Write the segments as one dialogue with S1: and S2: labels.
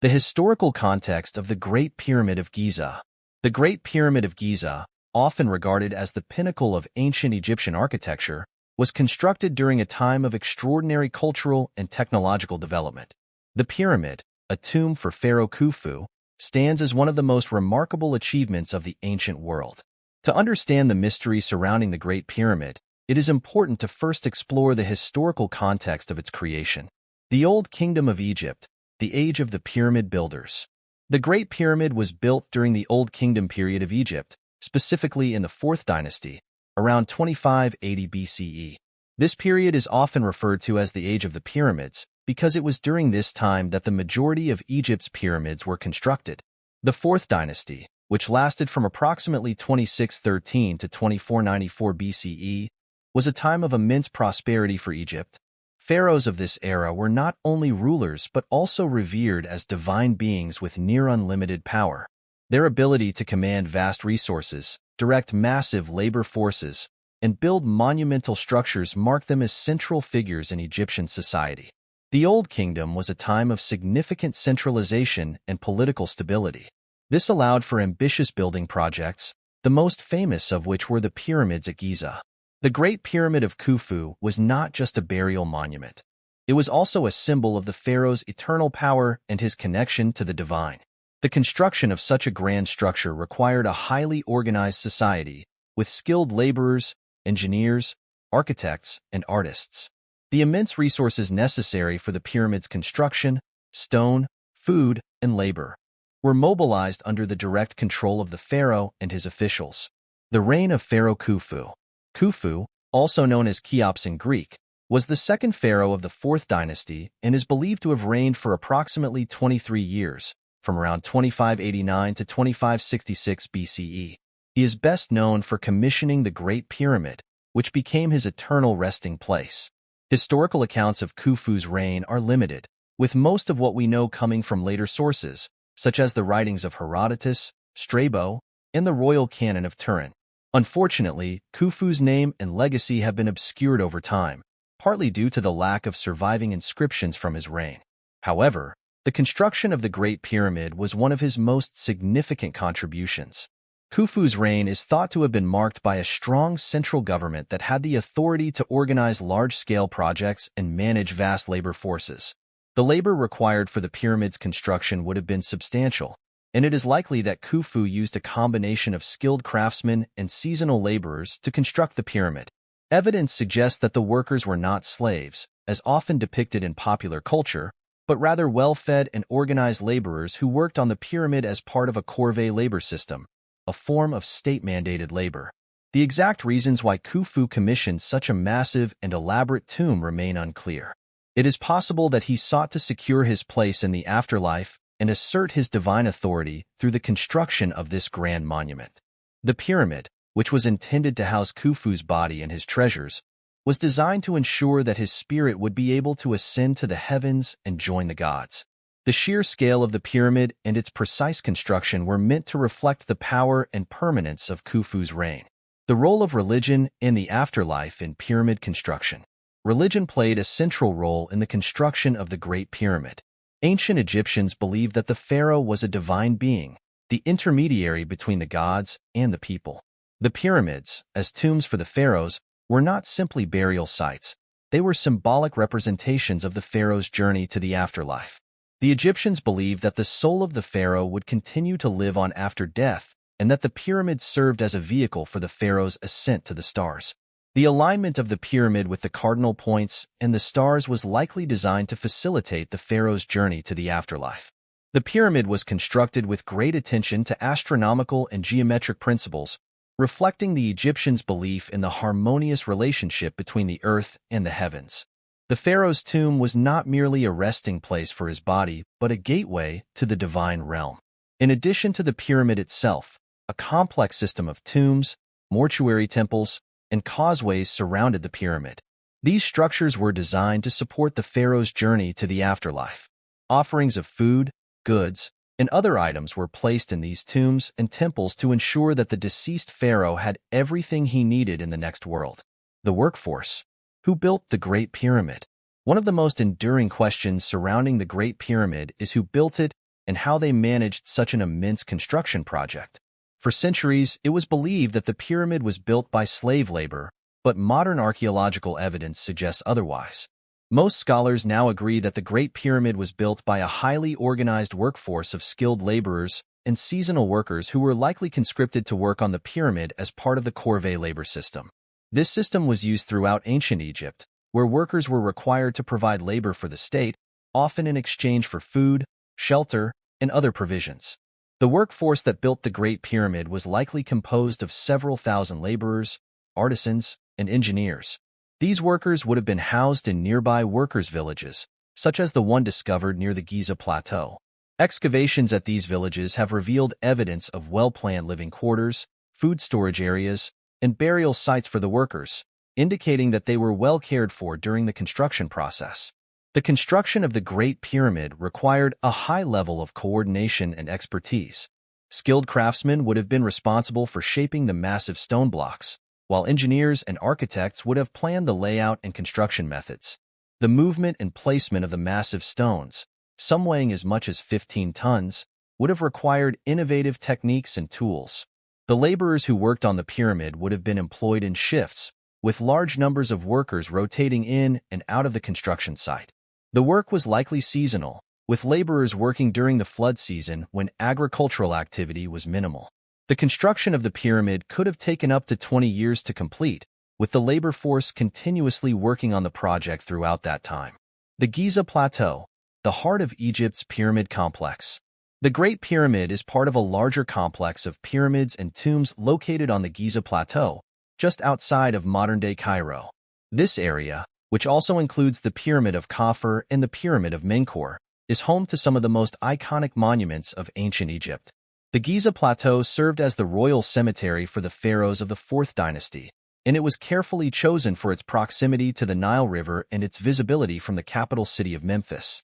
S1: The historical context of the Great Pyramid of Giza. The Great Pyramid of Giza, often regarded as the pinnacle of ancient Egyptian architecture, was constructed during a time of extraordinary cultural and technological development. The pyramid, a tomb for Pharaoh Khufu, stands as one of the most remarkable achievements of the ancient world. To understand the mystery surrounding the Great Pyramid, it is important to first explore the historical context of its creation. The Old Kingdom of Egypt, the age of the pyramid builders. The Great Pyramid was built during the Old Kingdom period of Egypt, specifically in the 4th dynasty, around 2580 BCE. This period is often referred to as the Age of the Pyramids because it was during this time that the majority of Egypt's pyramids were constructed. The 4th dynasty, which lasted from approximately 2613 to 2494 BCE, was a time of immense prosperity for Egypt. Pharaohs of this era were not only rulers but also revered as divine beings with near unlimited power. Their ability to command vast resources, direct massive labor forces, and build monumental structures mark them as central figures in Egyptian society. The Old Kingdom was a time of significant centralization and political stability. This allowed for ambitious building projects, the most famous of which were the pyramids at Giza. The Great Pyramid of Khufu was not just a burial monument. It was also a symbol of the pharaoh's eternal power and his connection to the divine. The construction of such a grand structure required a highly organized society, with skilled laborers, engineers, architects, and artists. The immense resources necessary for the pyramid's construction, stone, food, and labor, were mobilized under the direct control of the pharaoh and his officials. The reign of Pharaoh Khufu. Khufu, also known as Cheops in Greek, was the second pharaoh of the 4th dynasty and is believed to have reigned for approximately 23 years, from around 2589 to 2566 BCE. He is best known for commissioning the Great Pyramid, which became his eternal resting place. Historical accounts of Khufu's reign are limited, with most of what we know coming from later sources, such as the writings of Herodotus, Strabo, and the royal canon of Turin. Unfortunately, Khufu's name and legacy have been obscured over time, partly due to the lack of surviving inscriptions from his reign. However, the construction of the Great Pyramid was one of his most significant contributions. Khufu's reign is thought to have been marked by a strong central government that had the authority to organize large-scale projects and manage vast labor forces. The labor required for the pyramid's construction would have been substantial, and it is likely that Khufu used a combination of skilled craftsmen and seasonal laborers to construct the pyramid. Evidence suggests that the workers were not slaves, as often depicted in popular culture, but rather well-fed and organized laborers who worked on the pyramid as part of a corvée labor system, a form of state-mandated labor. The exact reasons why Khufu commissioned such a massive and elaborate tomb remain unclear. It is possible that he sought to secure his place in the afterlife and assert his divine authority through the construction of this grand monument. The pyramid, which was intended to house Khufu's body and his treasures, was designed to ensure that his spirit would be able to ascend to the heavens and join the gods. The sheer scale of the pyramid and its precise construction were meant to reflect the power and permanence of Khufu's reign. The role of religion in the afterlife in pyramid construction. Religion played a central role in the construction of the Great Pyramid. Ancient Egyptians believed that the pharaoh was a divine being, the intermediary between the gods and the people. The pyramids, as tombs for the pharaohs, were not simply burial sites. They were symbolic representations of the pharaoh's journey to the afterlife. The Egyptians believed that the soul of the pharaoh would continue to live on after death, and that the pyramids served as a vehicle for the pharaoh's ascent to the stars. The alignment of the pyramid with the cardinal points and the stars was likely designed to facilitate the pharaoh's journey to the afterlife. The pyramid was constructed with great attention to astronomical and geometric principles, reflecting the Egyptians' belief in the harmonious relationship between the earth and the heavens. The pharaoh's tomb was not merely a resting place for his body, but a gateway to the divine realm. In addition to the pyramid itself, a complex system of tombs, mortuary temples, and causeways surrounded the pyramid. These structures were designed to support the pharaoh's journey to the afterlife. Offerings of food, goods, and other items were placed in these tombs and temples to ensure that the deceased pharaoh had everything he needed in the next world. The workforce. Who built the Great Pyramid? One of the most enduring questions surrounding the Great Pyramid is who built it and how they managed such an immense construction project. For centuries, it was believed that the pyramid was built by slave labor, but modern archaeological evidence suggests otherwise. Most scholars now agree that the Great Pyramid was built by a highly organized workforce of skilled laborers and seasonal workers who were likely conscripted to work on the pyramid as part of the corvée labor system. This system was used throughout ancient Egypt, where workers were required to provide labor for the state, often in exchange for food, shelter, and other provisions. The workforce that built the Great Pyramid was likely composed of several thousand laborers, artisans, and engineers. These workers would have been housed in nearby workers' villages, such as the one discovered near the Giza Plateau. Excavations at these villages have revealed evidence of well-planned living quarters, food storage areas, and burial sites for the workers, indicating that they were well cared for during the construction process. The construction of the Great Pyramid required a high level of coordination and expertise. Skilled craftsmen would have been responsible for shaping the massive stone blocks, while engineers and architects would have planned the layout and construction methods. The movement and placement of the massive stones, some weighing as much as 15 tons, would have required innovative techniques and tools. The laborers who worked on the pyramid would have been employed in shifts, with large numbers of workers rotating in and out of the construction site. The work was likely seasonal, with laborers working during the flood season when agricultural activity was minimal. The construction of the pyramid could have taken up to 20 years to complete, with the labor force continuously working on the project throughout that time. The Giza Plateau, the heart of Egypt's pyramid complex. The Great Pyramid is part of a larger complex of pyramids and tombs located on the Giza Plateau, just outside of modern-day Cairo. This area, which also includes the Pyramid of Khafre and the Pyramid of Menkaure, is home to some of the most iconic monuments of ancient Egypt. The Giza Plateau served as the royal cemetery for the pharaohs of the 4th dynasty, and it was carefully chosen for its proximity to the Nile River and its visibility from the capital city of Memphis.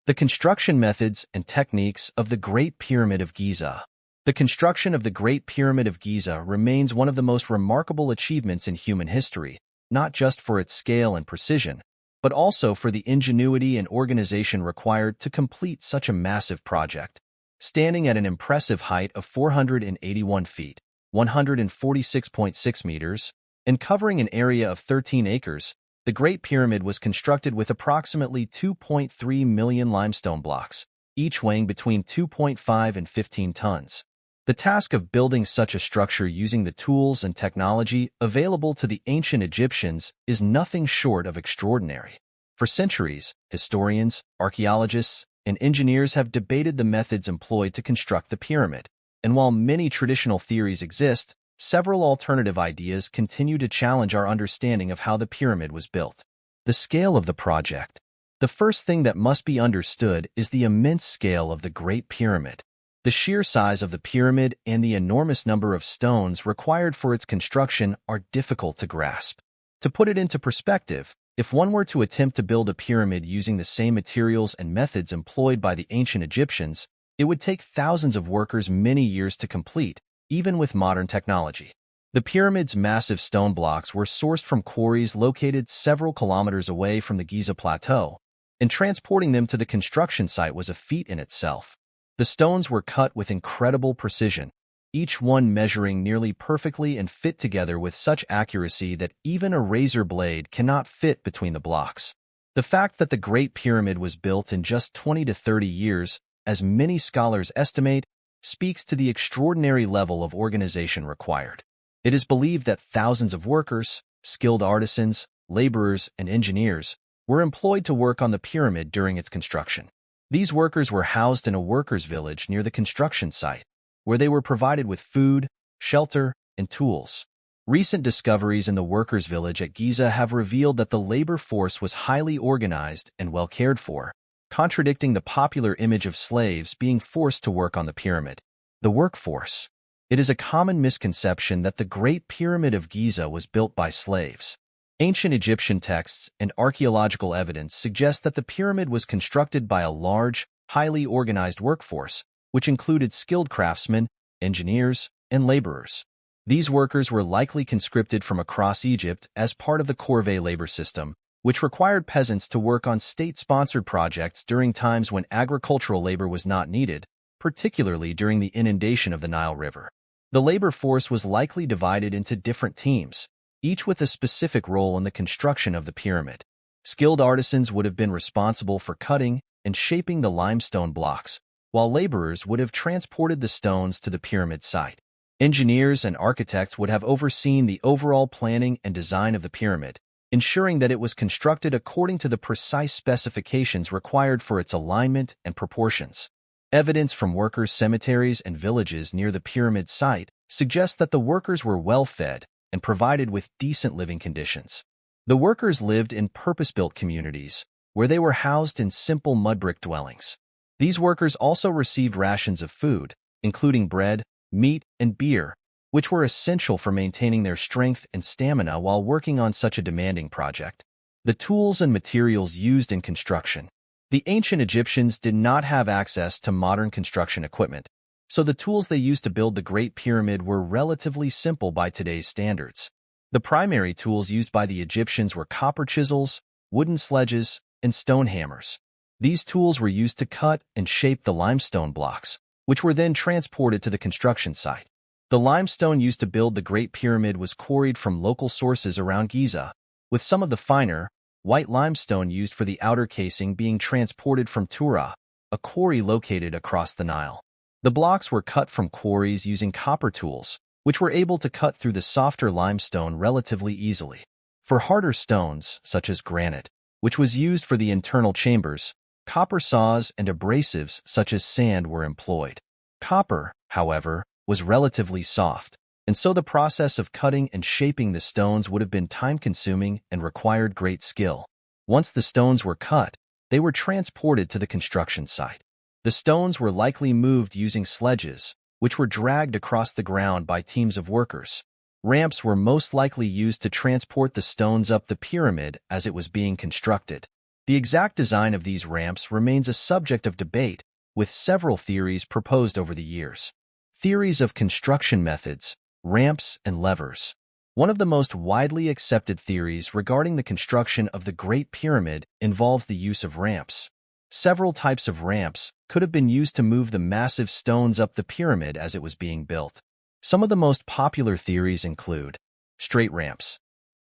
S1: The construction methods and techniques of the Great Pyramid of Giza. The construction of the Great Pyramid of Giza remains one of the most remarkable achievements in human history, not just for its scale and precision, but also for the ingenuity and organization required to complete such a massive project. Standing at an impressive height of 481 feet, 146.6 meters, and covering an area of 13 acres, the Great Pyramid was constructed with approximately 2.3 million limestone blocks, each weighing between 2.5 and 15 tons. The task of building such a structure using the tools and technology available to the ancient Egyptians is nothing short of extraordinary. For centuries, historians, archaeologists, and engineers have debated the methods employed to construct the pyramid, and while many traditional theories exist, several alternative ideas continue to challenge our understanding of how the pyramid was built. The scale of the project. The first thing that must be understood is the immense scale of the Great Pyramid. The sheer size of the pyramid and the enormous number of stones required for its construction are difficult to grasp. To put it into perspective, if one were to attempt to build a pyramid using the same materials and methods employed by the ancient Egyptians, it would take thousands of workers many years to complete, even with modern technology. The pyramid's massive stone blocks were sourced from quarries located several kilometers away from the Giza Plateau, and transporting them to the construction site was a feat in itself. The stones were cut with incredible precision, each one measuring nearly perfectly and fit together with such accuracy that even a razor blade cannot fit between the blocks. The fact that the Great Pyramid was built in just 20 to 30 years, as many scholars estimate, speaks to the extraordinary level of organization required. It is believed that thousands of workers, skilled artisans, laborers, and engineers were employed to work on the pyramid during its construction. These workers were housed in a workers' village near the construction site, where they were provided with food, shelter, and tools. Recent discoveries in the workers' village at Giza have revealed that the labor force was highly organized and well cared for, contradicting the popular image of slaves being forced to work on the pyramid. The workforce. It is a common misconception that the Great Pyramid of Giza was built by slaves. Ancient Egyptian texts and archaeological evidence suggest that the pyramid was constructed by a large, highly organized workforce, which included skilled craftsmen, engineers, and laborers. These workers were likely conscripted from across Egypt as part of the corvée labor system, which required peasants to work on state-sponsored projects during times when agricultural labor was not needed, particularly during the inundation of the Nile River. The labor force was likely divided into different teams, each with a specific role in the construction of the pyramid. Skilled artisans would have been responsible for cutting and shaping the limestone blocks, while laborers would have transported the stones to the pyramid site. Engineers and architects would have overseen the overall planning and design of the pyramid, ensuring that it was constructed according to the precise specifications required for its alignment and proportions. Evidence from workers' cemeteries and villages near the pyramid site suggests that the workers were well-fed and provided with decent living conditions. The workers lived in purpose-built communities, where they were housed in simple mud-brick dwellings. These workers also received rations of food, including bread, meat, and beer, which were essential for maintaining their strength and stamina while working on such a demanding project. The tools and materials used in construction. The ancient Egyptians did not have access to modern construction equipment, so the tools they used to build the Great Pyramid were relatively simple by today's standards. The primary tools used by the Egyptians were copper chisels, wooden sledges, and stone hammers. These tools were used to cut and shape the limestone blocks, which were then transported to the construction site. The limestone used to build the Great Pyramid was quarried from local sources around Giza, with some of the finer, white limestone used for the outer casing being transported from Tura, a quarry located across the Nile. The blocks were cut from quarries using copper tools, which were able to cut through the softer limestone relatively easily. For harder stones, such as granite, which was used for the internal chambers, copper saws and abrasives such as sand were employed. Copper, however, was relatively soft, and so the process of cutting and shaping the stones would have been time-consuming and required great skill. Once the stones were cut, they were transported to the construction site. The stones were likely moved using sledges, which were dragged across the ground by teams of workers. Ramps were most likely used to transport the stones up the pyramid as it was being constructed. The exact design of these ramps remains a subject of debate, with several theories proposed over the years. Theories of construction methods, ramps, and levers. One of the most widely accepted theories regarding the construction of the Great Pyramid involves the use of ramps. Several types of ramps could have been used to move the massive stones up the pyramid as it was being built. Some of the most popular theories include straight ramps.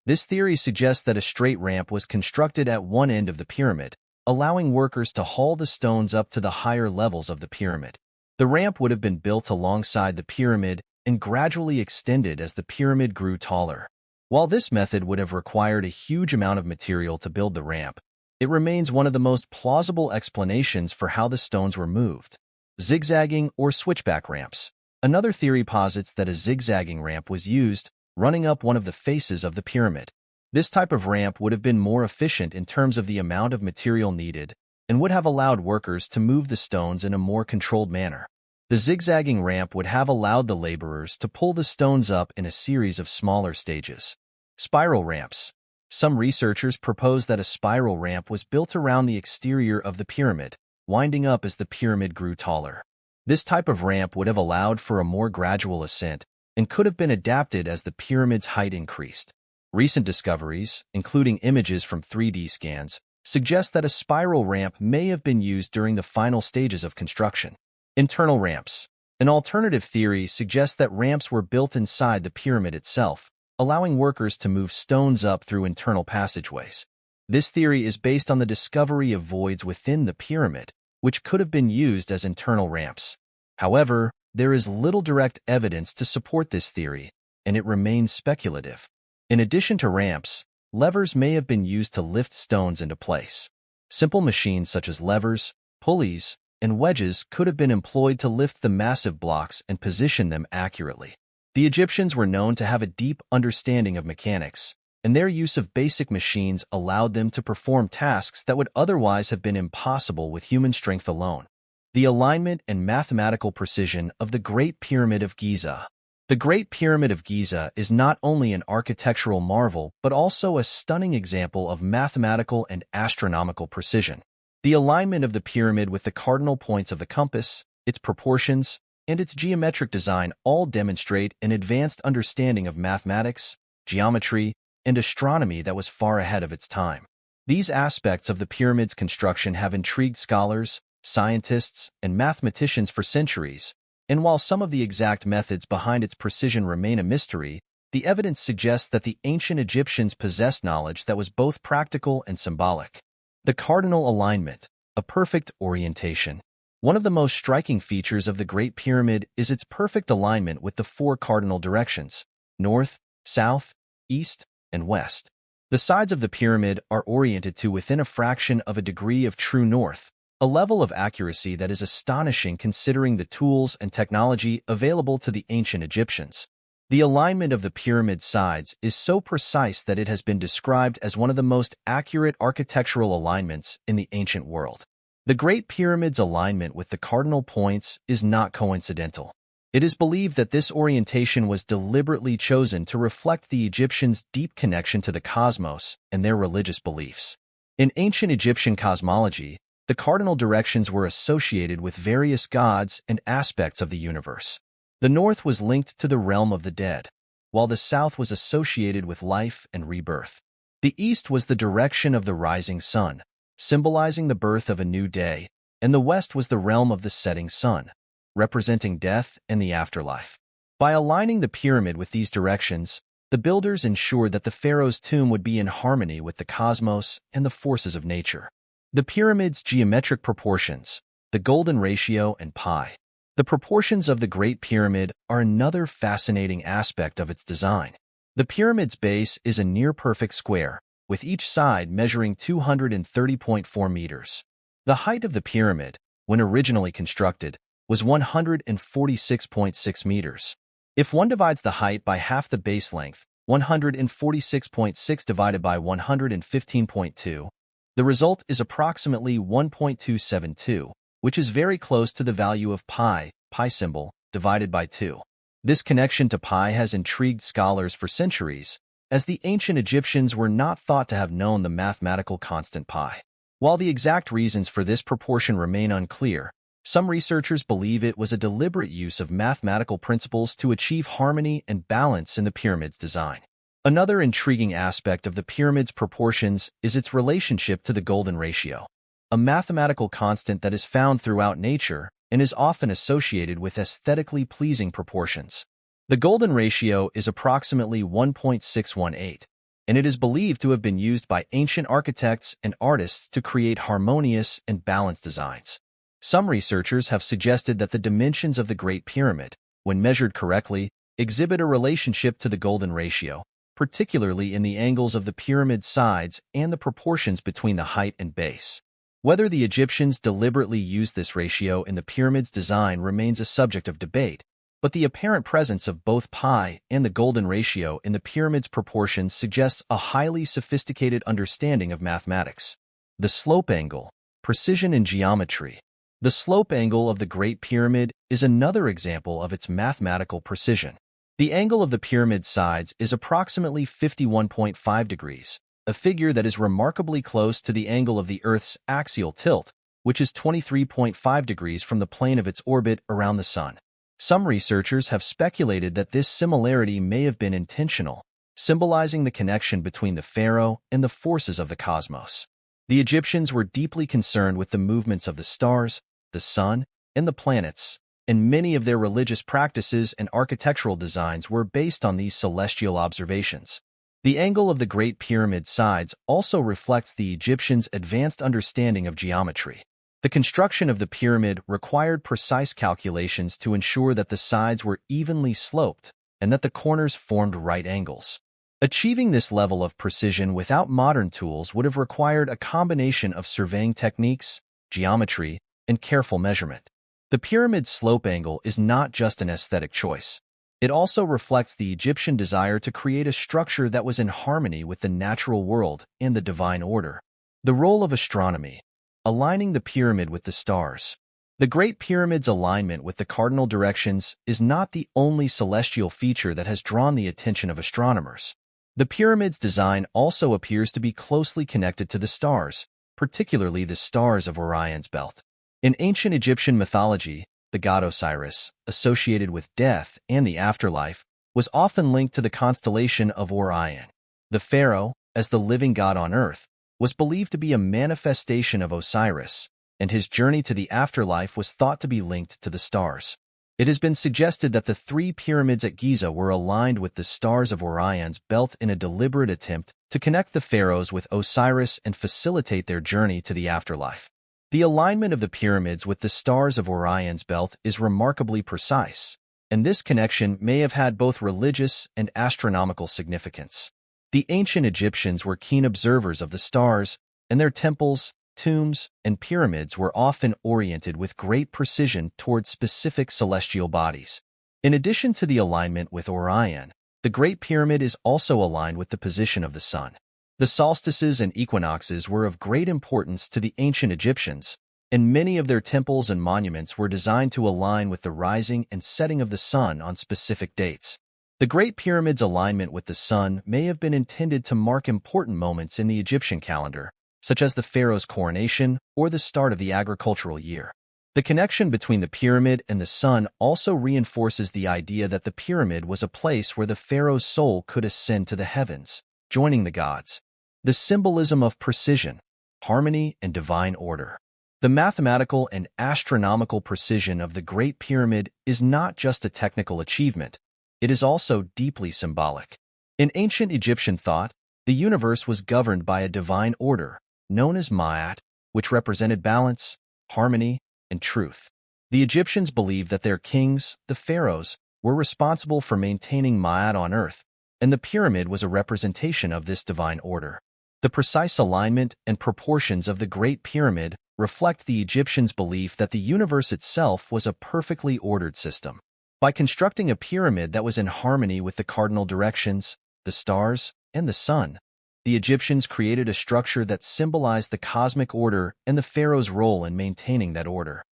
S1: This theory suggests that a straight ramp was constructed at one end of the pyramid, allowing workers to haul the stones up to the higher levels of the pyramid. The ramp would have been built alongside the pyramid and gradually extended as the pyramid grew taller. While this method would have required a huge amount of material to build the ramp, it remains one of the most plausible explanations for how the stones were moved. Zigzagging or switchback ramps. Another theory posits that a zigzagging ramp was used, running up one of the faces of the pyramid. This type of ramp would have been more efficient in terms of the amount of material needed and would have allowed workers to move the stones in a more controlled manner. The zigzagging ramp would have allowed the laborers to pull the stones up in a series of smaller stages. Spiral ramps. Some researchers propose that a spiral ramp was built around the exterior of the pyramid, winding up as the pyramid grew taller. This type of ramp would have allowed for a more gradual ascent and could have been adapted as the pyramid's height increased. Recent discoveries, including images from 3D scans, suggest that a spiral ramp may have been used during the final stages of construction. Internal ramps. An alternative theory suggests that ramps were built inside the pyramid itself, allowing workers to move stones up through internal passageways. This theory is based on the discovery of voids within the pyramid, which could have been used as internal ramps. However, there is little direct evidence to support this theory, and it remains speculative. In addition to ramps, levers may have been used to lift stones into place. Simple machines such as levers, pulleys, and wedges could have been employed to lift the massive blocks and position them accurately. The Egyptians were known to have a deep understanding of mechanics, and their use of basic machines allowed them to perform tasks that would otherwise have been impossible with human strength alone. The alignment and mathematical precision of the Great Pyramid of Giza. The Great Pyramid of Giza is not only an architectural marvel but also a stunning example of mathematical and astronomical precision. The alignment of the pyramid with the cardinal points of the compass, its proportions, and its geometric design all demonstrate an advanced understanding of mathematics, geometry, and astronomy that was far ahead of its time. These aspects of the pyramid's construction have intrigued scholars, scientists, and mathematicians for centuries, and while some of the exact methods behind its precision remain a mystery, the evidence suggests that the ancient Egyptians possessed knowledge that was both practical and symbolic. The cardinal alignment, a perfect orientation. One of the most striking features of the Great Pyramid is its perfect alignment with the four cardinal directions: north, south, east, and west. The sides of the pyramid are oriented to within a fraction of a degree of true north, a level of accuracy that is astonishing considering the tools and technology available to the ancient Egyptians. The alignment of the pyramid's sides is so precise that it has been described as one of the most accurate architectural alignments in the ancient world. The Great Pyramid's alignment with the cardinal points is not coincidental. It is believed that this orientation was deliberately chosen to reflect the Egyptians' deep connection to the cosmos and their religious beliefs. In ancient Egyptian cosmology, the cardinal directions were associated with various gods and aspects of the universe. The north was linked to the realm of the dead, while the south was associated with life and rebirth. The east was the direction of the rising sun, symbolizing the birth of a new day, and the west was the realm of the setting sun, representing death and the afterlife. By aligning the pyramid with these directions, the builders ensured that the pharaoh's tomb would be in harmony with the cosmos and the forces of nature. The pyramid's geometric proportions, the golden ratio, and pi. The proportions of the Great Pyramid are another fascinating aspect of its design. The pyramid's base is a near-perfect square, with each side measuring 230.4 meters. The height of the pyramid, when originally constructed, was 146.6 meters. If one divides the height by half the base length, 146.6 divided by 115.2, the result is approximately 1.272, which is very close to the value of pi symbol, divided by 2. This connection to pi has intrigued scholars for centuries, as the ancient Egyptians were not thought to have known the mathematical constant pi. While the exact reasons for this proportion remain unclear, some researchers believe it was a deliberate use of mathematical principles to achieve harmony and balance in the pyramid's design. Another intriguing aspect of the pyramid's proportions is its relationship to the golden ratio, a mathematical constant that is found throughout nature and is often associated with aesthetically pleasing proportions. The golden ratio is approximately 1.618, and it is believed to have been used by ancient architects and artists to create harmonious and balanced designs. Some researchers have suggested that the dimensions of the Great Pyramid, when measured correctly, exhibit a relationship to the golden ratio, particularly in the angles of the pyramid's sides and the proportions between the height and base. Whether the Egyptians deliberately used this ratio in the pyramid's design remains a subject of debate, but the apparent presence of both pi and the golden ratio in the pyramid's proportions suggests a highly sophisticated understanding of mathematics. The slope angle, precision in geometry. The slope angle of the Great Pyramid is another example of its mathematical precision. The angle of the pyramid's sides is approximately 51.5 degrees, a figure that is remarkably close to the angle of the Earth's axial tilt, which is 23.5 degrees from the plane of its orbit around the Sun. Some researchers have speculated that this similarity may have been intentional, symbolizing the connection between the pharaoh and the forces of the cosmos. The Egyptians were deeply concerned with the movements of the stars, the sun, and the planets, and many of their religious practices and architectural designs were based on these celestial observations. The angle of the Great Pyramid sides also reflects the Egyptians' advanced understanding of geometry. The construction of the pyramid required precise calculations to ensure that the sides were evenly sloped and that the corners formed right angles. Achieving this level of precision without modern tools would have required a combination of surveying techniques, geometry, and careful measurement. The pyramid's slope angle is not just an aesthetic choice. It also reflects the Egyptian desire to create a structure that was in harmony with the natural world and the divine order. The role of astronomy. Aligning the pyramid with the stars. The Great Pyramid's alignment with the cardinal directions is not the only celestial feature that has drawn the attention of astronomers. The pyramid's design also appears to be closely connected to the stars, particularly the stars of Orion's belt. In ancient Egyptian mythology, the god Osiris, associated with death and the afterlife, was often linked to the constellation of Orion. The pharaoh, as the living god on earth, was believed to be a manifestation of Osiris, and his journey to the afterlife was thought to be linked to the stars. It has been suggested that the three pyramids at Giza were aligned with the stars of Orion's belt in a deliberate attempt to connect the pharaohs with Osiris and facilitate their journey to the afterlife. The alignment of the pyramids with the stars of Orion's belt is remarkably precise, and this connection may have had both religious and astronomical significance. The ancient Egyptians were keen observers of the stars, and their temples, tombs, and pyramids were often oriented with great precision toward specific celestial bodies. In addition to the alignment with Orion, the Great Pyramid is also aligned with the position of the sun. The solstices and equinoxes were of great importance to the ancient Egyptians, and many of their temples and monuments were designed to align with the rising and setting of the sun on specific dates. The Great Pyramid's alignment with the sun may have been intended to mark important moments in the Egyptian calendar, such as the pharaoh's coronation or the start of the agricultural year. The connection between the pyramid and the sun also reinforces the idea that the pyramid was a place where the pharaoh's soul could ascend to the heavens, joining the gods. The symbolism of precision, harmony, and divine order. The mathematical and astronomical precision of the Great Pyramid is not just a technical achievement, it is also deeply symbolic. In ancient Egyptian thought, the universe was governed by a divine order, known as Ma'at, which represented balance, harmony, and truth. The Egyptians believed that their kings, the pharaohs, were responsible for maintaining Ma'at on earth, and the pyramid was a representation of this divine order. The precise alignment and proportions of the Great Pyramid reflect the Egyptians' belief that the universe itself was a perfectly ordered system. By constructing a pyramid that was in harmony with the cardinal directions, the stars, and the sun, the Egyptians created a structure that symbolized the cosmic order and the pharaoh's role in maintaining that order.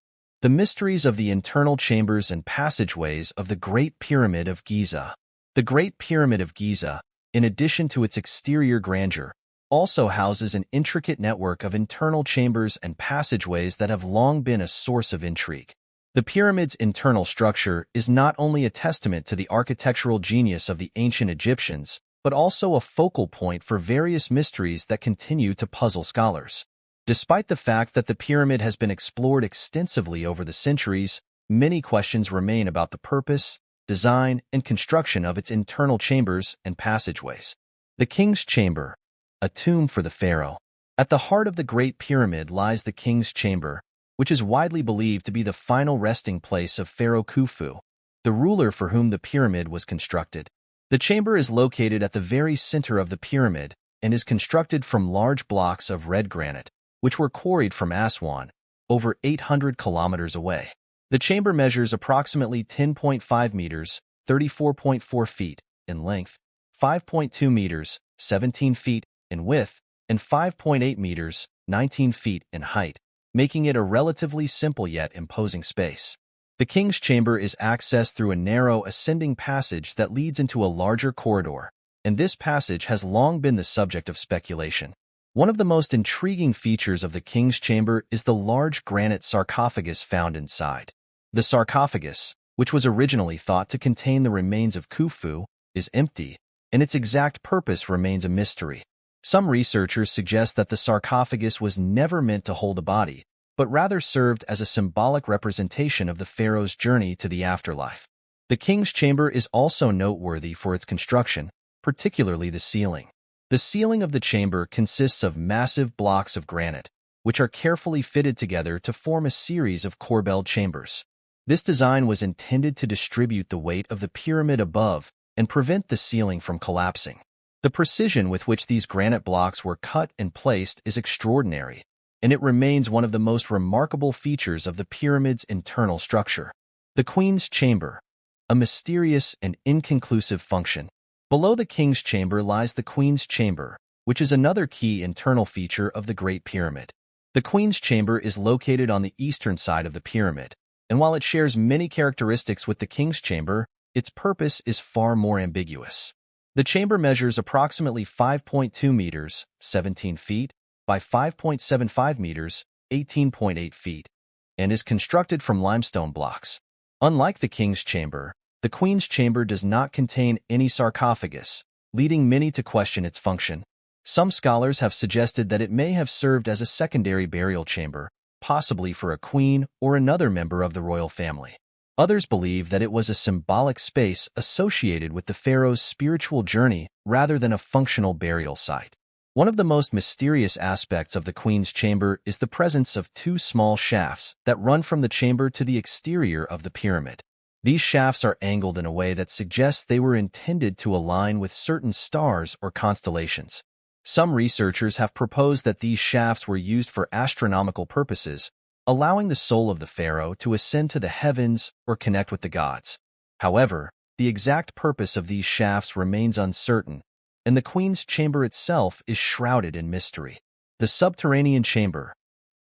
S1: The mysteries of the internal chambers and passageways of the Great Pyramid of Giza. The Great Pyramid of Giza, in addition to its exterior grandeur, also houses an intricate network of internal chambers and passageways that have long been a source of intrigue. The pyramid's internal structure is not only a testament to the architectural genius of the ancient Egyptians, but also a focal point for various mysteries that continue to puzzle scholars. Despite the fact that the pyramid has been explored extensively over the centuries, many questions remain about the purpose, design, and construction of its internal chambers and passageways. The King's Chamber, a tomb for the pharaoh. At the heart of the Great Pyramid lies the King's Chamber, which is widely believed to be the final resting place of Pharaoh Khufu, the ruler for whom the pyramid was constructed. The chamber is located at the very center of the pyramid and is constructed from large blocks of red granite, which were quarried from Aswan, over 800 kilometers away. The chamber measures approximately 10.5 meters, 34.4 feet, in length, 5.2 meters, 17 feet, in width, and 5.8 meters, 19 feet, in height, making it a relatively simple yet imposing space. The King's Chamber is accessed through a narrow ascending passage that leads into a larger corridor, and this passage has long been the subject of speculation. One of the most intriguing features of the King's Chamber is the large granite sarcophagus found inside. The sarcophagus, which was originally thought to contain the remains of Khufu, is empty, and its exact purpose remains a mystery. Some researchers suggest that the sarcophagus was never meant to hold a body, but rather served as a symbolic representation of the pharaoh's journey to the afterlife. The King's Chamber is also noteworthy for its construction, particularly the ceiling. The ceiling of the chamber consists of massive blocks of granite, which are carefully fitted together to form a series of corbelled chambers. This design was intended to distribute the weight of the pyramid above and prevent the ceiling from collapsing. The precision with which these granite blocks were cut and placed is extraordinary, and it remains one of the most remarkable features of the pyramid's internal structure. The Queen's Chamber, a mysterious and inconclusive function. Below the King's Chamber lies the Queen's Chamber, which is another key internal feature of the Great Pyramid. The Queen's Chamber is located on the eastern side of the pyramid, and while it shares many characteristics with the King's Chamber, its purpose is far more ambiguous. The chamber measures approximately 5.2 meters, 17 feet, by 5.75 meters, 18.8 feet, and is constructed from limestone blocks. Unlike the King's Chamber, the Queen's Chamber does not contain any sarcophagus, leading many to question its function. Some scholars have suggested that it may have served as a secondary burial chamber, possibly for a queen or another member of the royal family. Others believe that it was a symbolic space associated with the pharaoh's spiritual journey rather than a functional burial site. One of the most mysterious aspects of the queen's chamber is the presence of two small shafts that run from the chamber to the exterior of the pyramid. These shafts are angled in a way that suggests they were intended to align with certain stars or constellations. Some researchers have proposed that these shafts were used for astronomical purposes, allowing the soul of the pharaoh to ascend to the heavens or connect with the gods. However, the exact purpose of these shafts remains uncertain, and the queen's chamber itself is shrouded in mystery. The subterranean chamber,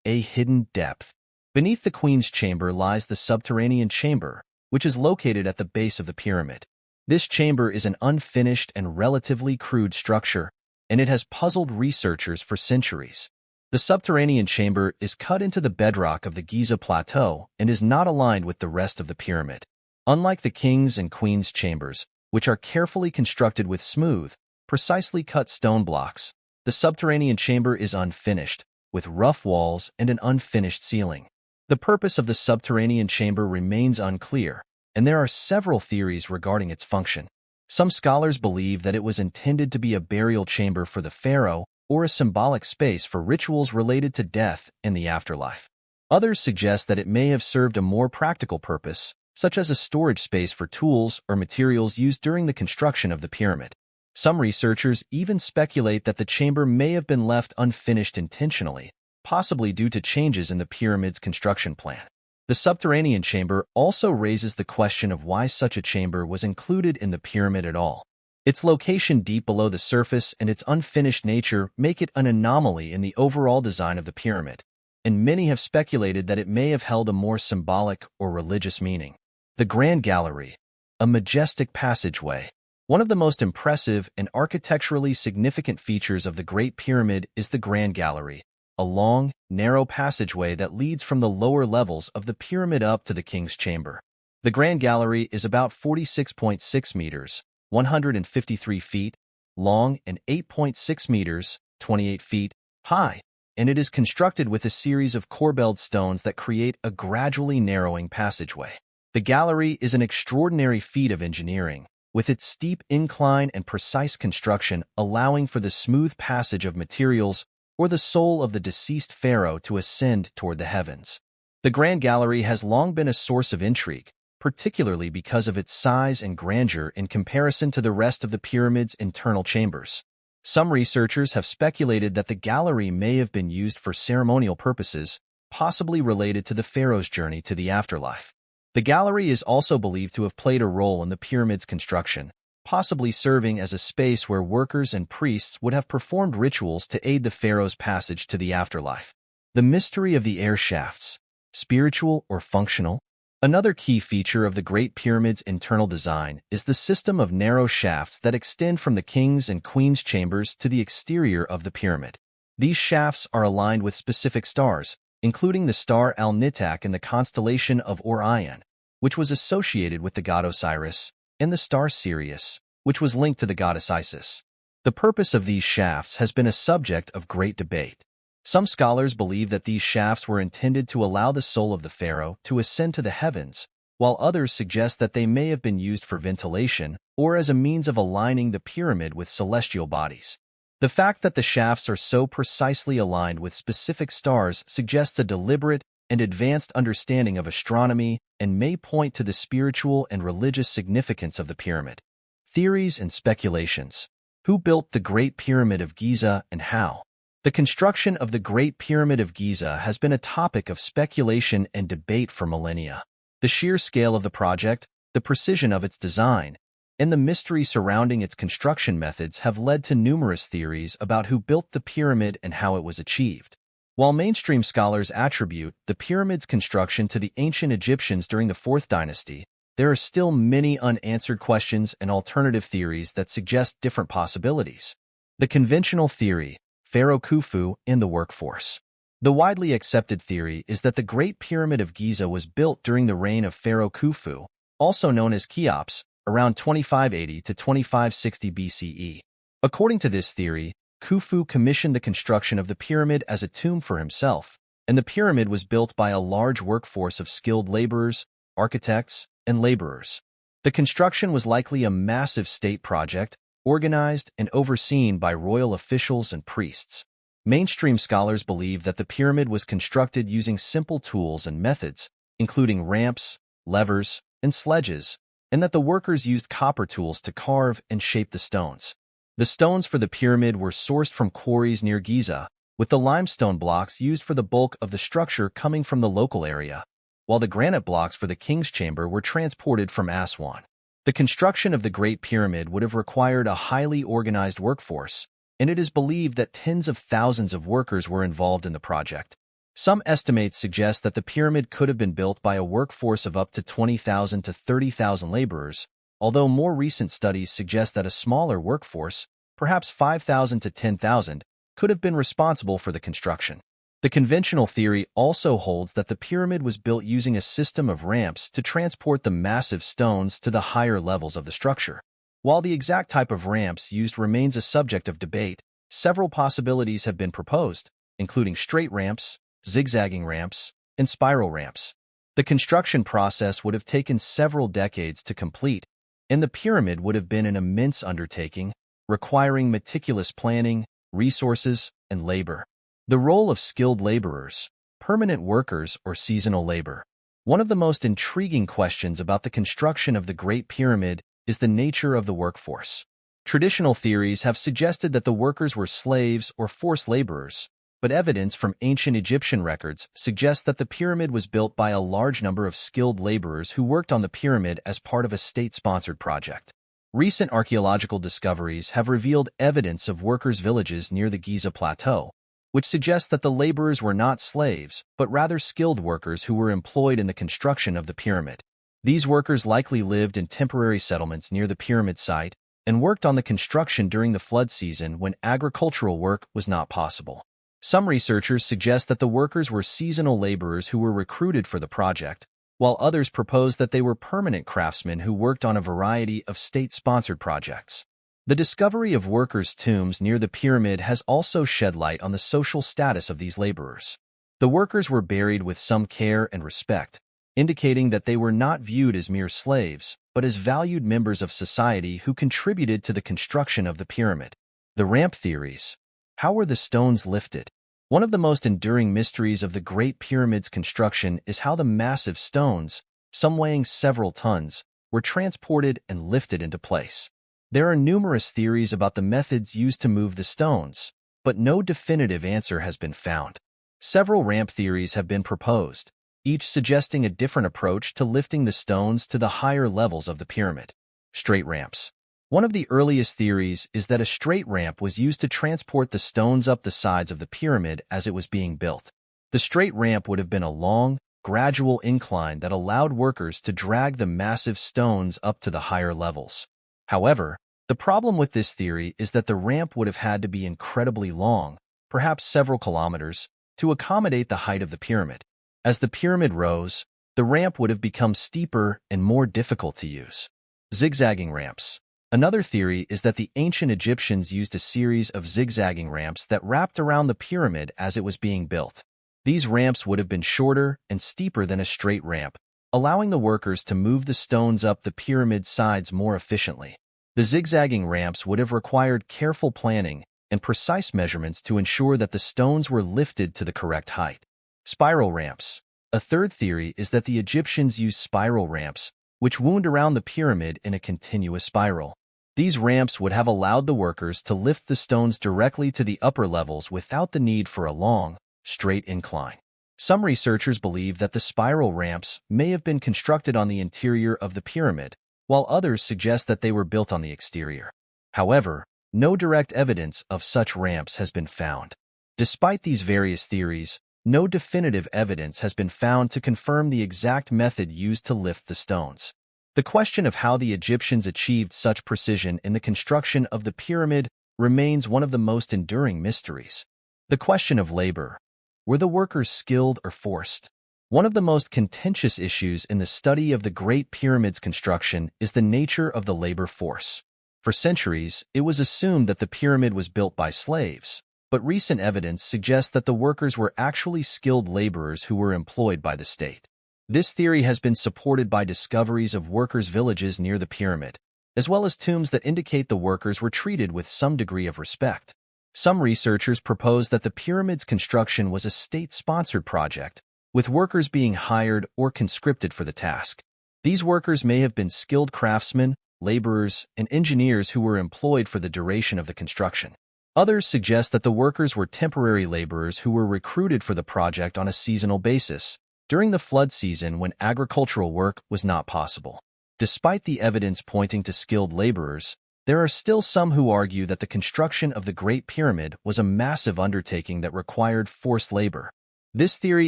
S1: a hidden depth. Beneath the queen's chamber lies the subterranean chamber, which is located at the base of the pyramid. This chamber is an unfinished and relatively crude structure, and it has puzzled researchers for centuries. The subterranean chamber is cut into the bedrock of the Giza Plateau and is not aligned with the rest of the pyramid. Unlike the king's and queen's chambers, which are carefully constructed with smooth, precisely cut stone blocks, the subterranean chamber is unfinished, with rough walls and an unfinished ceiling. The purpose of the subterranean chamber remains unclear, and there are several theories regarding its function. Some scholars believe that it was intended to be a burial chamber for the pharaoh or a symbolic space for rituals related to death and the afterlife. Others suggest that it may have served a more practical purpose, such as a storage space for tools or materials used during the construction of the pyramid. Some researchers even speculate that the chamber may have been left unfinished intentionally, possibly due to changes in the pyramid's construction plan. The subterranean chamber also raises the question of why such a chamber was included in the pyramid at all. Its location deep below the surface and its unfinished nature make it an anomaly in the overall design of the pyramid, and many have speculated that it may have held a more symbolic or religious meaning. The Grand Gallery, a majestic passageway. One of the most impressive and architecturally significant features of the Great Pyramid is the Grand Gallery, a long, narrow passageway that leads from the lower levels of the pyramid up to the king's chamber. The Grand Gallery is about 46.6 meters, 153 feet, long and 8.6 meters, 28 feet, high, and it is constructed with a series of corbelled stones that create a gradually narrowing passageway. The gallery is an extraordinary feat of engineering, with its steep incline and precise construction allowing for the smooth passage of materials or the soul of the deceased pharaoh to ascend toward the heavens. The Grand Gallery has long been a source of intrigue, particularly because of its size and grandeur in comparison to the rest of the pyramid's internal chambers. Some researchers have speculated that the gallery may have been used for ceremonial purposes, possibly related to the pharaoh's journey to the afterlife. The gallery is also believed to have played a role in the pyramid's construction, possibly serving as a space where workers and priests would have performed rituals to aid the pharaoh's passage to the afterlife. The mystery of the air shafts, spiritual or functional. Another key feature of the Great Pyramid's internal design is the system of narrow shafts that extend from the king's and queen's chambers to the exterior of the pyramid. These shafts are aligned with specific stars, including the star Al-Nitak in the constellation of Orion, which was associated with the god Osiris, and the star Sirius, which was linked to the goddess Isis. The purpose of these shafts has been a subject of great debate. Some scholars believe that these shafts were intended to allow the soul of the pharaoh to ascend to the heavens, while others suggest that they may have been used for ventilation or as a means of aligning the pyramid with celestial bodies. The fact that the shafts are so precisely aligned with specific stars suggests a deliberate and advanced understanding of astronomy and may point to the spiritual and religious significance of the pyramid. Theories and speculations. Who built the Great Pyramid of Giza and how? The construction of the Great Pyramid of Giza has been a topic of speculation and debate for millennia. The sheer scale of the project, the precision of its design, and the mystery surrounding its construction methods have led to numerous theories about who built the pyramid and how it was achieved. While mainstream scholars attribute the pyramid's construction to the ancient Egyptians during the 4th dynasty, there are still many unanswered questions and alternative theories that suggest different possibilities. The conventional theory, Pharaoh Khufu in the workforce. The widely accepted theory is that the Great Pyramid of Giza was built during the reign of Pharaoh Khufu, also known as Cheops, around 2580 to 2560 BCE. According to this theory, Khufu commissioned the construction of the pyramid as a tomb for himself, and the pyramid was built by a large workforce of skilled laborers, architects, and laborers. The construction was likely a massive state project, organized and overseen by royal officials and priests. Mainstream scholars believe that the pyramid was constructed using simple tools and methods, including ramps, levers, and sledges, and that the workers used copper tools to carve and shape the stones. The stones for the pyramid were sourced from quarries near Giza, with the limestone blocks used for the bulk of the structure coming from the local area, while the granite blocks for the king's chamber were transported from Aswan. The construction of the Great Pyramid would have required a highly organized workforce, and it is believed that tens of thousands of workers were involved in the project. Some estimates suggest that the pyramid could have been built by a workforce of up to 20,000 to 30,000 laborers, although more recent studies suggest that a smaller workforce, perhaps 5,000 to 10,000, could have been responsible for the construction. The conventional theory also holds that the pyramid was built using a system of ramps to transport the massive stones to the higher levels of the structure. While the exact type of ramps used remains a subject of debate, several possibilities have been proposed, including straight ramps, zigzagging ramps, and spiral ramps. The construction process would have taken several decades to complete, and the pyramid would have been an immense undertaking, requiring meticulous planning, resources, and labor. The role of skilled laborers, permanent workers, or seasonal labor. One of the most intriguing questions about the construction of the Great Pyramid is the nature of the workforce. Traditional theories have suggested that the workers were slaves or forced laborers, but evidence from ancient Egyptian records suggests that the pyramid was built by a large number of skilled laborers who worked on the pyramid as part of a state-sponsored project. Recent archaeological discoveries have revealed evidence of workers' villages near the Giza Plateau, which suggests that the laborers were not slaves, but rather skilled workers who were employed in the construction of the pyramid. These workers likely lived in temporary settlements near the pyramid site and worked on the construction during the flood season when agricultural work was not possible. Some researchers suggest that the workers were seasonal laborers who were recruited for the project, while others propose that they were permanent craftsmen who worked on a variety of state-sponsored projects. The discovery of workers' tombs near the pyramid has also shed light on the social status of these laborers. The workers were buried with some care and respect, indicating that they were not viewed as mere slaves, but as valued members of society who contributed to the construction of the pyramid. The ramp theories. How were the stones lifted? One of the most enduring mysteries of the Great Pyramid's construction is how the massive stones, some weighing several tons, were transported and lifted into place. There are numerous theories about the methods used to move the stones, but no definitive answer has been found. Several ramp theories have been proposed, each suggesting a different approach to lifting the stones to the higher levels of the pyramid. Straight ramps. One of the earliest theories is that a straight ramp was used to transport the stones up the sides of the pyramid as it was being built. The straight ramp would have been a long, gradual incline that allowed workers to drag the massive stones up to the higher levels. However, the problem with this theory is that the ramp would have had to be incredibly long, perhaps several kilometers, to accommodate the height of the pyramid. As the pyramid rose, the ramp would have become steeper and more difficult to use. Zigzagging ramps. Another theory is that the ancient Egyptians used a series of zigzagging ramps that wrapped around the pyramid as it was being built. These ramps would have been shorter and steeper than a straight ramp, allowing the workers to move the stones up the pyramid sides more efficiently. The zigzagging ramps would have required careful planning and precise measurements to ensure that the stones were lifted to the correct height. Spiral ramps. A third theory is that the Egyptians used spiral ramps, which wound around the pyramid in a continuous spiral. These ramps would have allowed the workers to lift the stones directly to the upper levels without the need for a long, straight incline. Some researchers believe that the spiral ramps may have been constructed on the interior of the pyramid, while others suggest that they were built on the exterior. However, no direct evidence of such ramps has been found. Despite these various theories, no definitive evidence has been found to confirm the exact method used to lift the stones. The question of how the Egyptians achieved such precision in the construction of the pyramid remains one of the most enduring mysteries. The question of labor. Were the workers skilled or forced? One of the most contentious issues in the study of the Great Pyramid's construction is the nature of the labor force. For centuries, it was assumed that the pyramid was built by slaves, but recent evidence suggests that the workers were actually skilled laborers who were employed by the state. This theory has been supported by discoveries of workers' villages near the pyramid, as well as tombs that indicate the workers were treated with some degree of respect. Some researchers propose that the pyramid's construction was a state-sponsored project, with workers being hired or conscripted for the task. These workers may have been skilled craftsmen, laborers, and engineers who were employed for the duration of the construction. Others suggest that the workers were temporary laborers who were recruited for the project on a seasonal basis, during the flood season when agricultural work was not possible. Despite the evidence pointing to skilled laborers, there are still some who argue that the construction of the Great Pyramid was a massive undertaking that required forced labor. This theory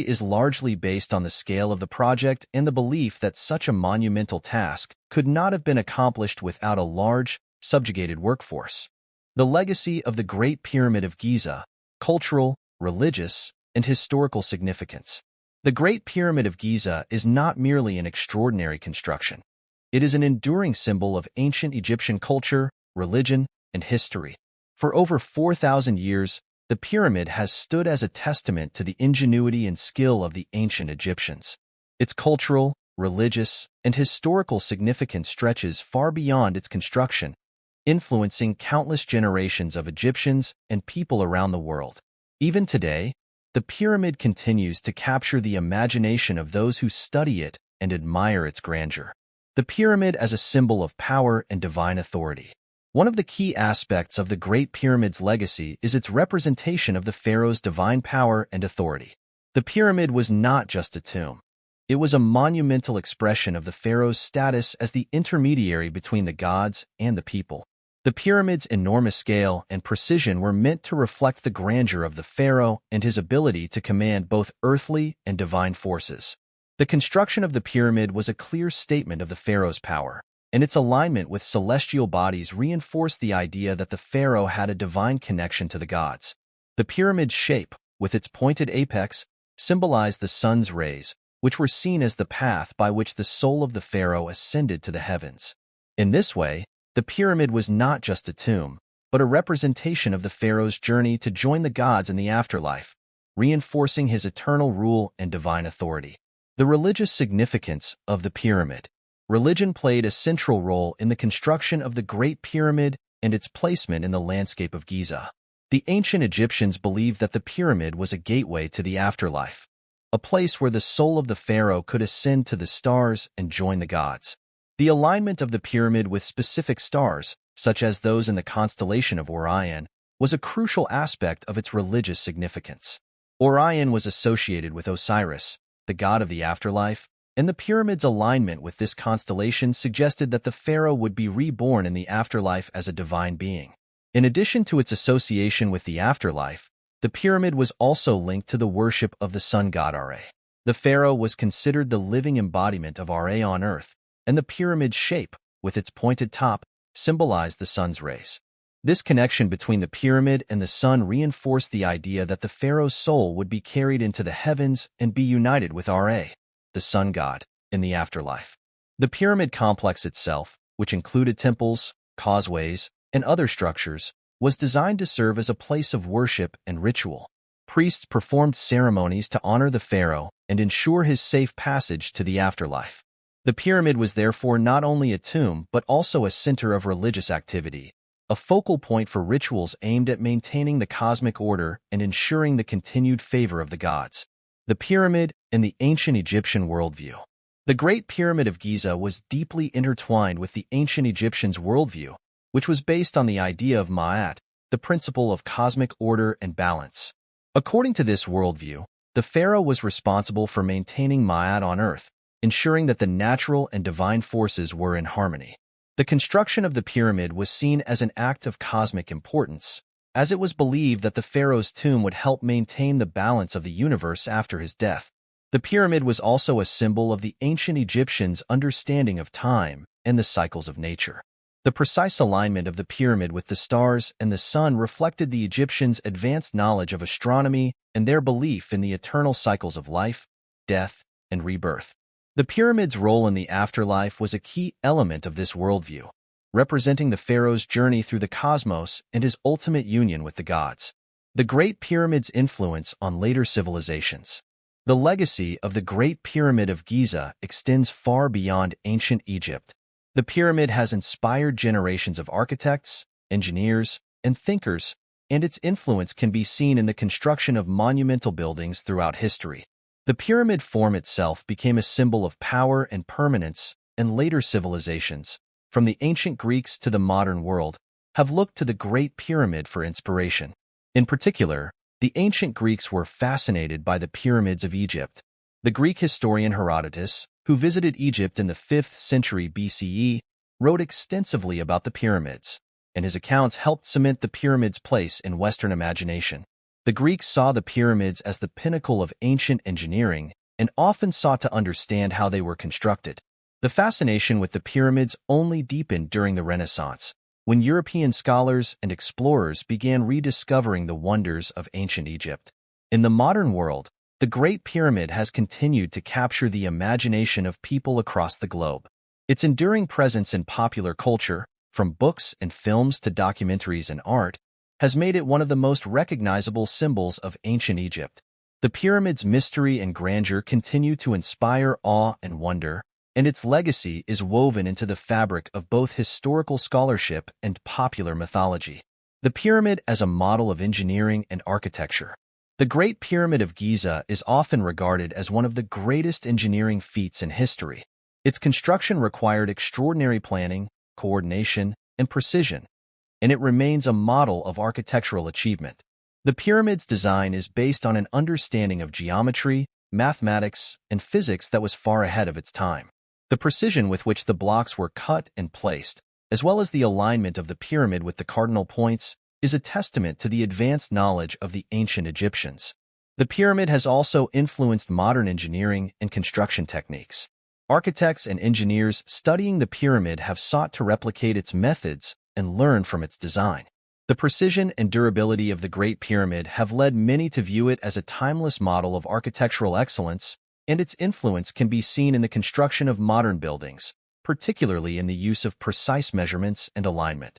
S1: is largely based on the scale of the project and the belief that such a monumental task could not have been accomplished without a large, subjugated workforce. The legacy of the Great Pyramid of Giza: cultural, religious, and historical significance. The Great Pyramid of Giza is not merely an extraordinary construction. It is an enduring symbol of ancient Egyptian culture, religion, and history. For over 4,000 years, the pyramid has stood as a testament to the ingenuity and skill of the ancient Egyptians. Its cultural, religious, and historical significance stretches far beyond its construction, influencing countless generations of Egyptians and people around the world. Even today, the pyramid continues to capture the imagination of those who study it and admire its grandeur. The pyramid as a symbol of power and divine authority. One of the key aspects of the Great Pyramid's legacy is its representation of the pharaoh's divine power and authority. The pyramid was not just a tomb. It was a monumental expression of the pharaoh's status as the intermediary between the gods and the people. The pyramid's enormous scale and precision were meant to reflect the grandeur of the pharaoh and his ability to command both earthly and divine forces. The construction of the pyramid was a clear statement of the pharaoh's power, and its alignment with celestial bodies reinforced the idea that the pharaoh had a divine connection to the gods. The pyramid's shape, with its pointed apex, symbolized the sun's rays, which were seen as the path by which the soul of the pharaoh ascended to the heavens. In this way, the pyramid was not just a tomb, but a representation of the pharaoh's journey to join the gods in the afterlife, reinforcing his eternal rule and divine authority. The religious significance of the pyramid. Religion played a central role in the construction of the Great Pyramid and its placement in the landscape of Giza. The ancient Egyptians believed that the pyramid was a gateway to the afterlife, a place where the soul of the pharaoh could ascend to the stars and join the gods. The alignment of the pyramid with specific stars, such as those in the constellation of Orion, was a crucial aspect of its religious significance. Orion was associated with Osiris, the god of the afterlife, and the pyramid's alignment with this constellation suggested that the pharaoh would be reborn in the afterlife as a divine being. In addition to its association with the afterlife, the pyramid was also linked to the worship of the sun god Ra. The pharaoh was considered the living embodiment of Ra on earth, and the pyramid's shape, with its pointed top, symbolized the sun's rays. This connection between the pyramid and the sun reinforced the idea that the pharaoh's soul would be carried into the heavens and be united with Ra, the sun god, in the afterlife. The pyramid complex itself, which included temples, causeways, and other structures, was designed to serve as a place of worship and ritual. Priests performed ceremonies to honor the pharaoh and ensure his safe passage to the afterlife. The pyramid was therefore not only a tomb but also a center of religious activity, a focal point for rituals aimed at maintaining the cosmic order and ensuring the continued favor of the gods. The pyramid and the ancient Egyptian worldview. The Great Pyramid of Giza was deeply intertwined with the ancient Egyptians' worldview, which was based on the idea of Ma'at, the principle of cosmic order and balance. According to this worldview, the pharaoh was responsible for maintaining Ma'at on earth, ensuring that the natural and divine forces were in harmony. The construction of the pyramid was seen as an act of cosmic importance, as it was believed that the pharaoh's tomb would help maintain the balance of the universe after his death. The pyramid was also a symbol of the ancient Egyptians' understanding of time and the cycles of nature. The precise alignment of the pyramid with the stars and the sun reflected the Egyptians' advanced knowledge of astronomy and their belief in the eternal cycles of life, death, and rebirth. The pyramid's role in the afterlife was a key element of this worldview. representing the pharaoh's journey through the cosmos and his ultimate union with the gods. The Great Pyramid's influence on later civilizations. The legacy of the Great Pyramid of Giza extends far beyond ancient Egypt. The pyramid has inspired generations of architects, engineers, and thinkers, and its influence can be seen in the construction of monumental buildings throughout history. The pyramid form itself became a symbol of power and permanence, and later civilizations, from the ancient Greeks to the modern world, have looked to the Great Pyramid for inspiration. In particular, the ancient Greeks were fascinated by the pyramids of Egypt. The Greek historian Herodotus, who visited Egypt in the 5th century BCE, wrote extensively about the pyramids, and his accounts helped cement the pyramids' place in Western imagination. The Greeks saw the pyramids as the pinnacle of ancient engineering and often sought to understand how they were constructed. The fascination with the pyramids only deepened during the Renaissance, when European scholars and explorers began rediscovering the wonders of ancient Egypt. In the modern world, the Great Pyramid has continued to capture the imagination of people across the globe. Its enduring presence in popular culture, from books and films to documentaries and art, has made it one of the most recognizable symbols of ancient Egypt. The pyramid's mystery and grandeur continue to inspire awe and wonder, and its legacy is woven into the fabric of both historical scholarship and popular mythology. The pyramid as a model of engineering and architecture. The Great Pyramid of Giza is often regarded as one of the greatest engineering feats in history. Its construction required extraordinary planning, coordination, and precision, and it remains a model of architectural achievement. The pyramid's design is based on an understanding of geometry, mathematics, and physics that was far ahead of its time. The precision with which the blocks were cut and placed, as well as the alignment of the pyramid with the cardinal points, is a testament to the advanced knowledge of the ancient Egyptians. The pyramid has also influenced modern engineering and construction techniques. Architects and engineers studying the pyramid have sought to replicate its methods and learn from its design. The precision and durability of the Great Pyramid have led many to view it as a timeless model of architectural excellence, and its influence can be seen in the construction of modern buildings, particularly in the use of precise measurements and alignment.